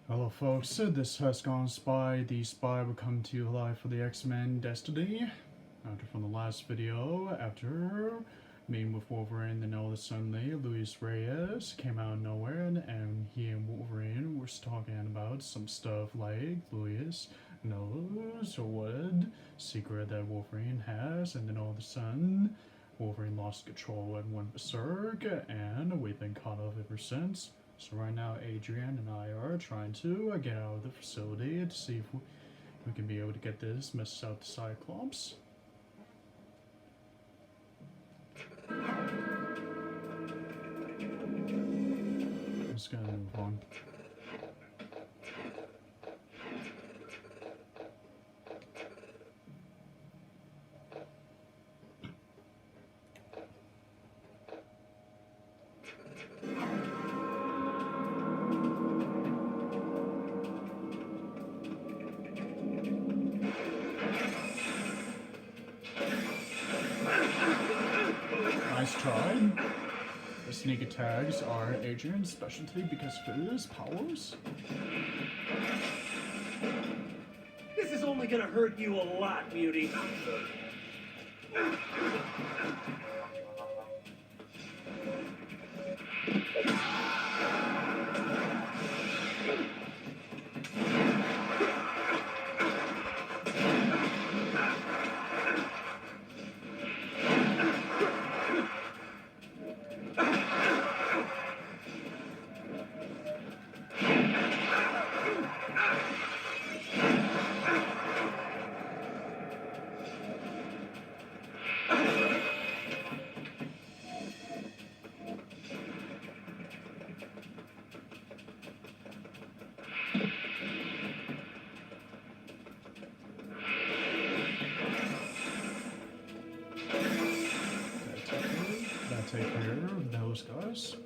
Hello folks, this has gone Spy. The Spy will come to you live for the X-Men Destiny. After from the last video, after meeting with Wolverine, then all of a sudden Luis Reyes came out of nowhere and he and Wolverine were talking about some stuff like Luis knows or what secret that Wolverine has, and then all of a sudden Wolverine lost control and went berserk, and we've been caught up ever since. So right now Adrian and I are trying to get out of the facility to see if we can be able to get this message out to Cyclops. Just gonna move on. Nice try. The sneak attacks are Adrian's specialty because of his powers. This is only gonna hurt you a lot, Beauty. Take care of those guys.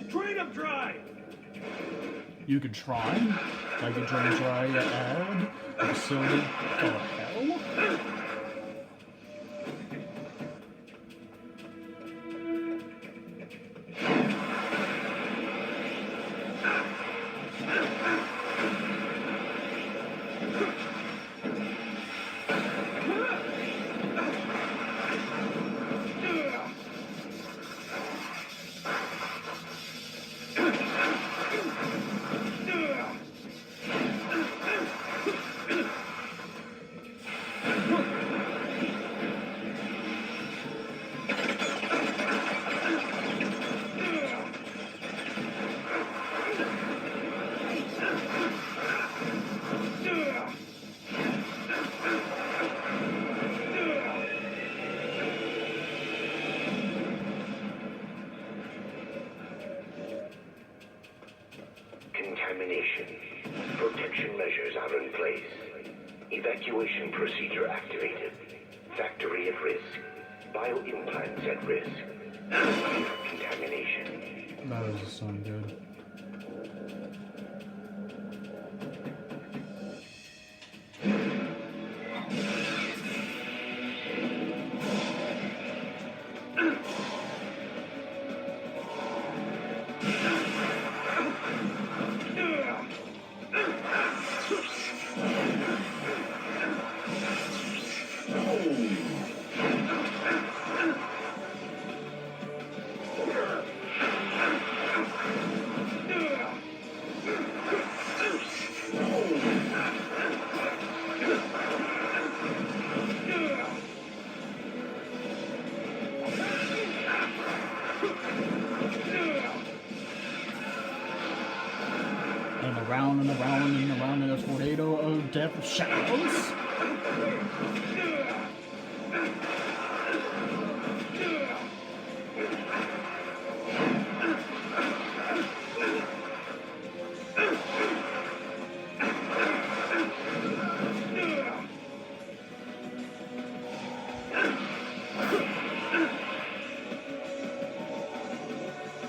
Drain up dry! You could try. I could try and add the facility for hell. Contamination. Protection measures are in place. Evacuation procedure activated. Factory at risk. Bioimplants at risk. Contamination. That doesn't sound good. And around and around and around in a tornado of death shadows.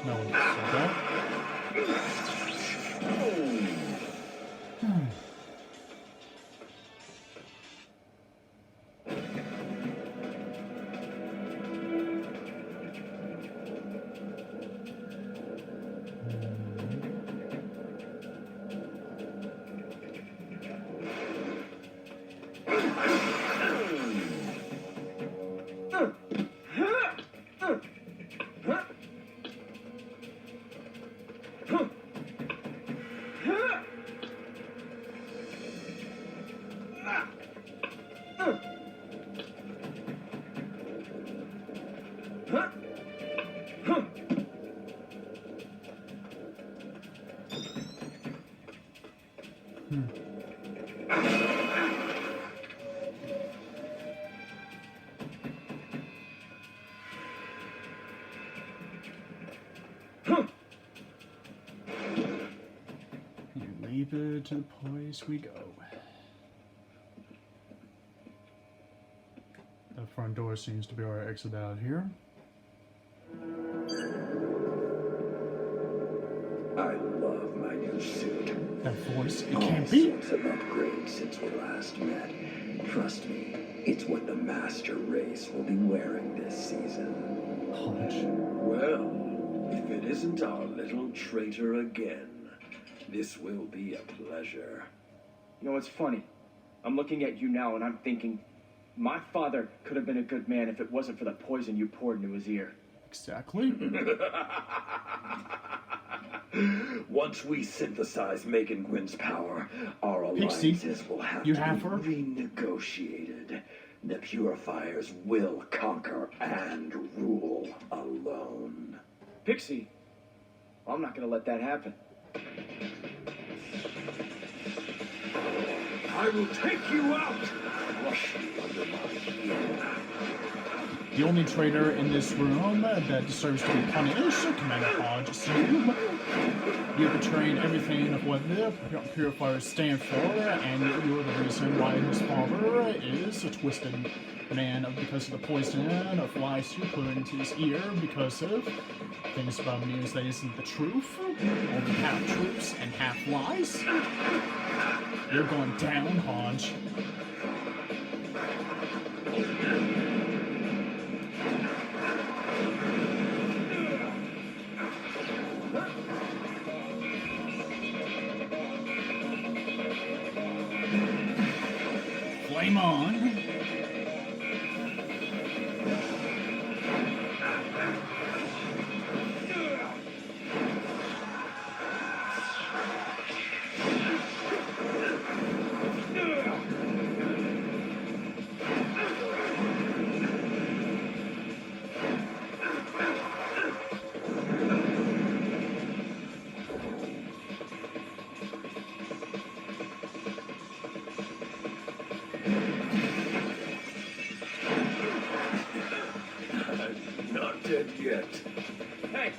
No one said that. Leave it to the place we go. The front door seems to be our exit out here. I love my new suit. That voice, it can't be. All sorts of upgrades since we last met. Trust me, it's what the master race will be wearing this season. Hodge. Well, if it isn't our little traitor again, this will be a pleasure. You know, it's funny. I'm looking at you now and I'm thinking, my father could have been a good man if it wasn't for the poison you poured into his ear. Exactly. Once we synthesize Megan Gwyn's power, our Pixie, alliances will have you to have be her? renegotiated. The Purifiers will conquer and rule alone. Pixie? I'm not gonna let that happen. I will take you out! Crush you under my heel. The only traitor in this room that deserves to be punished, Commander Hodge, is you. You betrayed everything of what the Purifiers stand for, and you're the reason why his father is a twisted man because of the poison of lies you put into his ear because of things about news that isn't the truth, only half truths and half lies. You're going down, Hodge. Flame on. Not dead yet. Hey,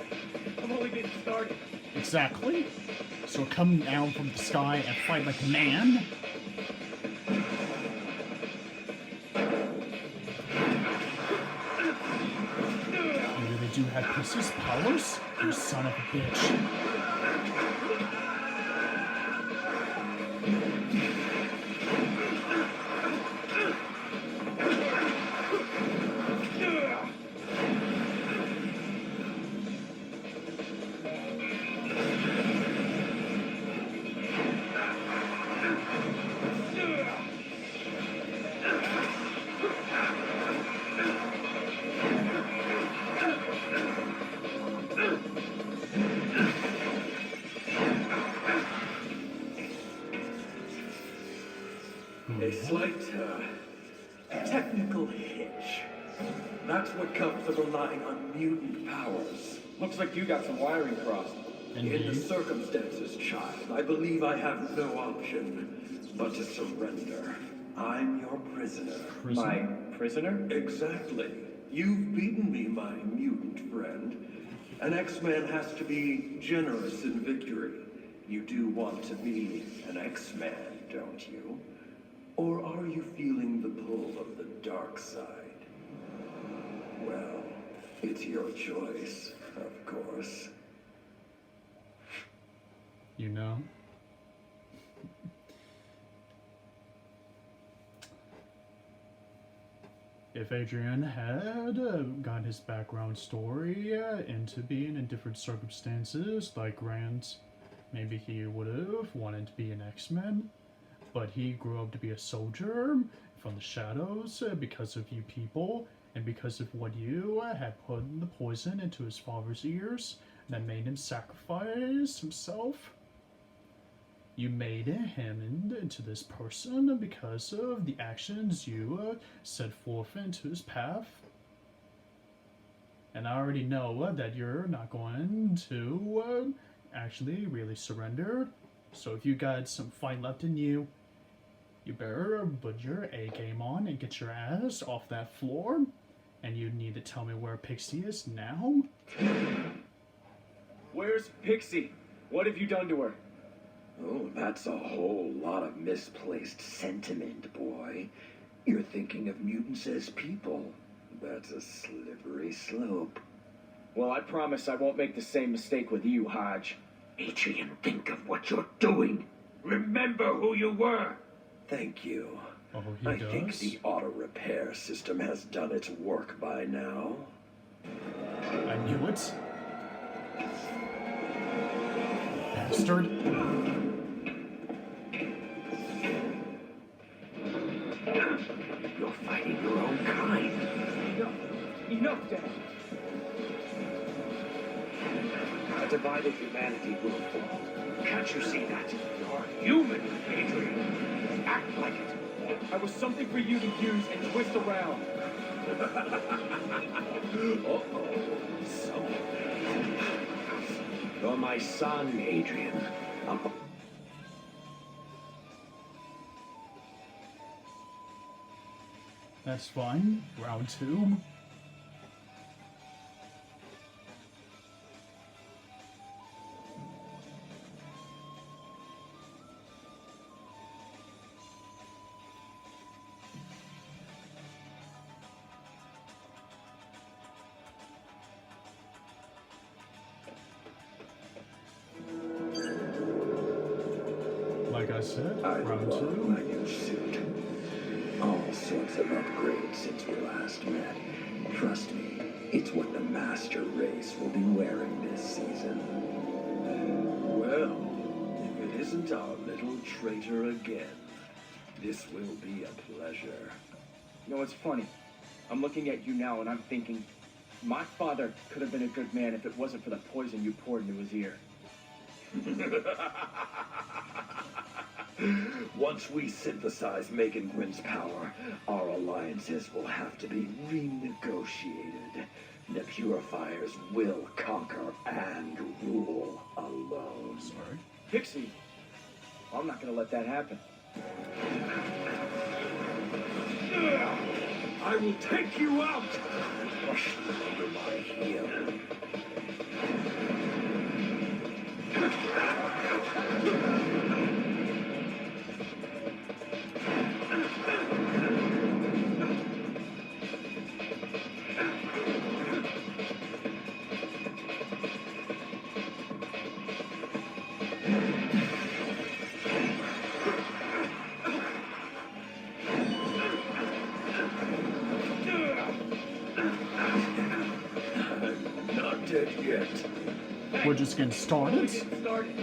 I'm only getting started. Exactly. So come down from the sky and fight like a man. You really do have Pixie's powers? You son of a bitch. A slight technical hitch. That That's what comes of relying on mutant powers. Looks like you got some wiring crossed. In the Indeed. circumstances, child, I believe I have no option but to surrender. I'm your prisoner. My prisoner? Exactly. You've beaten me, my mutant friend. An X-Man has to be generous in victory. You do want to be an X-Man, don't you? Or are you feeling the pull of the dark side? Well, it's your choice, of course. You know? If Adrian had got his background story into being in different circumstances, like Grant, maybe he would have wanted to be an X-Men, but he grew up to be a soldier from the shadows because of you people, and because of what you had put the poison into his father's ears that made him sacrifice himself. You made him into this person because of the actions you set forth into his path. And I already know that you're not going to actually really surrender. So if you got some fight left in you, you better put your A game on and get your ass off that floor. And you need to tell me where Pixie is now. Where's Pixie? What have you done to her? Oh, that's a whole lot of misplaced sentiment, boy. You're thinking of mutants as people. That's a slippery slope. Well, I promise I won't make the same mistake with you, Hodge. Adrian, think of what you're doing. Remember who you were. Thank you. Oh, he I does? think the auto repair system has done its work by now. I knew it. Bastard. You're fighting your own kind. Enough, Dad. A divided humanity will fall. Can't you see that? You're human, Adrian. Act like it. I was something for you to use and twist around. Uh-oh. Someone. You're my son, Adrian. That's fine. Round 2. Like I said, I round love 2. my new suit. All sorts of upgrades since we last met. Trust me, it's what the master race will be wearing this season. Well, if it isn't our little traitor again, this will be a pleasure. You know, it's funny. I'm looking at you now and I'm thinking, my father could have been a good man if it wasn't for the poison you poured into his ear. Once we synthesize Megan Gwynn's power, our alliances will have to be renegotiated. The Purifiers will conquer and rule alone. Sorry. Pixie, I'm not gonna let that happen. I will take you out. Crush them under my heel. Not dead yet. We're just getting started. Get started.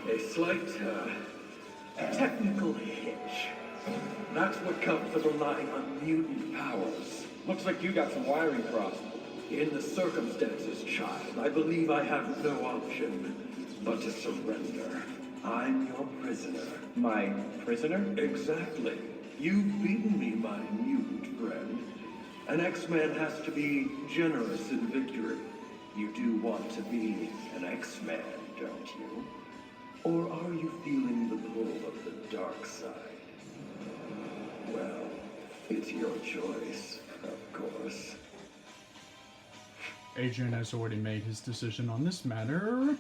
A slight, technical hitch. That's what comes of relying on mutant powers. Looks like you got some wiring crossed. In the circumstances, child, I believe I have no option but to surrender. I'm your prisoner. My prisoner? Exactly. You've beaten me, my mutant friend. An X-Man has to be generous in victory. You do want to be an X-Man, don't you? Or are you feeling the pull of the dark side? Well, it's your choice, of course. Adrian has already made his decision on this matter.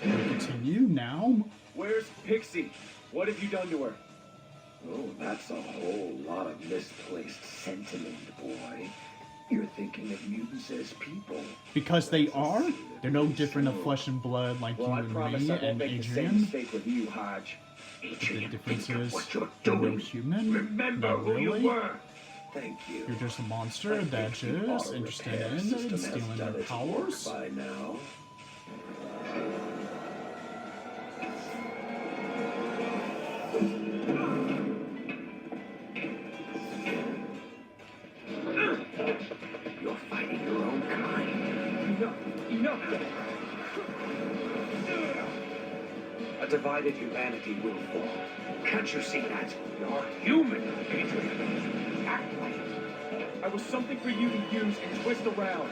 We continue now. Where's Pixie? What have you done to her? Oh, that's a whole lot of misplaced sentiment, boy. You're thinking of mutants as people. Because they are. They're no different of flesh and blood like Well, you I and promise me I won't and make the same Adrian. mistake with you, Hodge. The Adrian, difference think of is what you're you're no doing. human. Remember Not who really. you were. Thank you. You're just a monster I that think the is auto interested repair in system has stealing done their its work powers. by now. You're fighting your own kind. Enough! A divided humanity will fall. Can't you see that? You're human, Adrian. Act like it. I was something for you to use and twist around.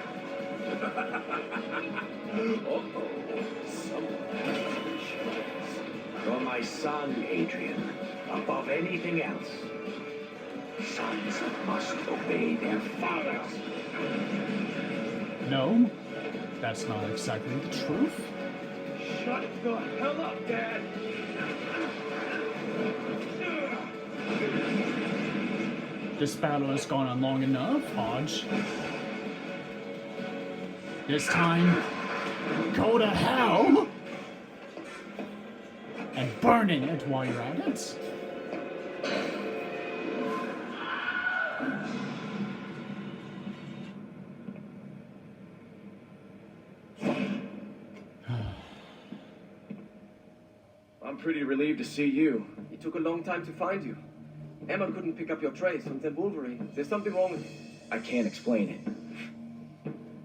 Uh-oh. Someone has You're my son, Adrian. Above anything else. Sons must obey their fathers. No, that's not exactly the truth. Shut the hell up, Dad! This battle has gone on long enough, Hodge. This time, go to hell! And burning it while you're at it. I'm pretty relieved to see you. It took a long time to find you. Emma couldn't pick up your trace from Temp Wolverine. There's something wrong with you. I can't explain it.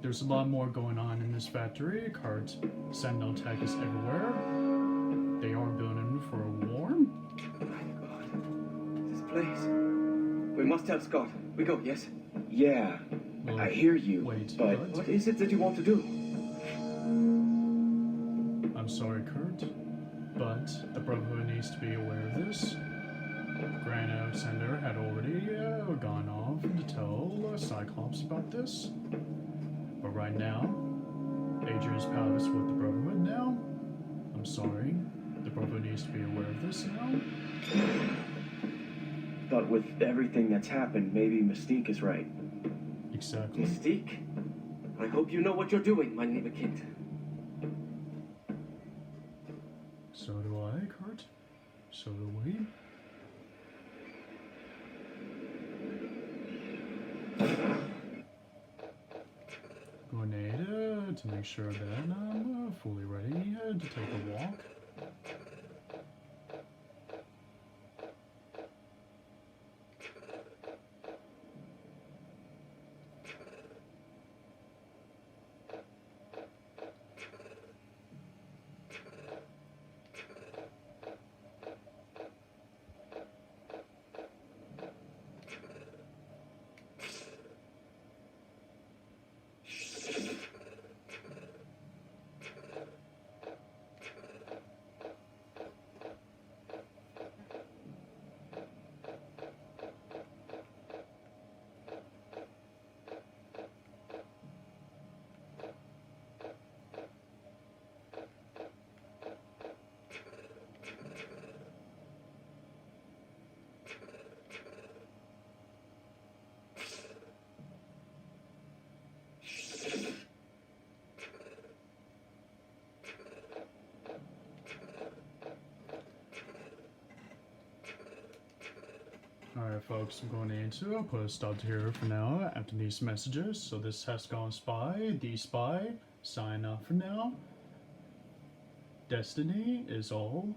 There's a lot more going on in this factory. Cards, Sentinel tech is everywhere. They are building for a war. My God. This place. We must help Scott. We go, yes? Yeah. Well, I hear you. wait, but what? what is it that you want to do? I'm sorry, Kurt, but the Brotherhood needs to be aware of this. Grand Alexander had already gone off to tell Cyclops about this. But right now, Adrian's palace with the Brotherhood now. I'm sorry, the Brotherhood needs to be aware of this now. But with everything that's happened, maybe Mystique is right. Exactly. Mystique? I hope you know what you're doing, my neighbor kid. So do I, Kurt. So do we. Grenade to make sure that I'm fully ready to take a walk. Alright folks, I'm going to put a stop here for now after these messages. So this has gone Spy, the Spy, sign off for now. Destiny is all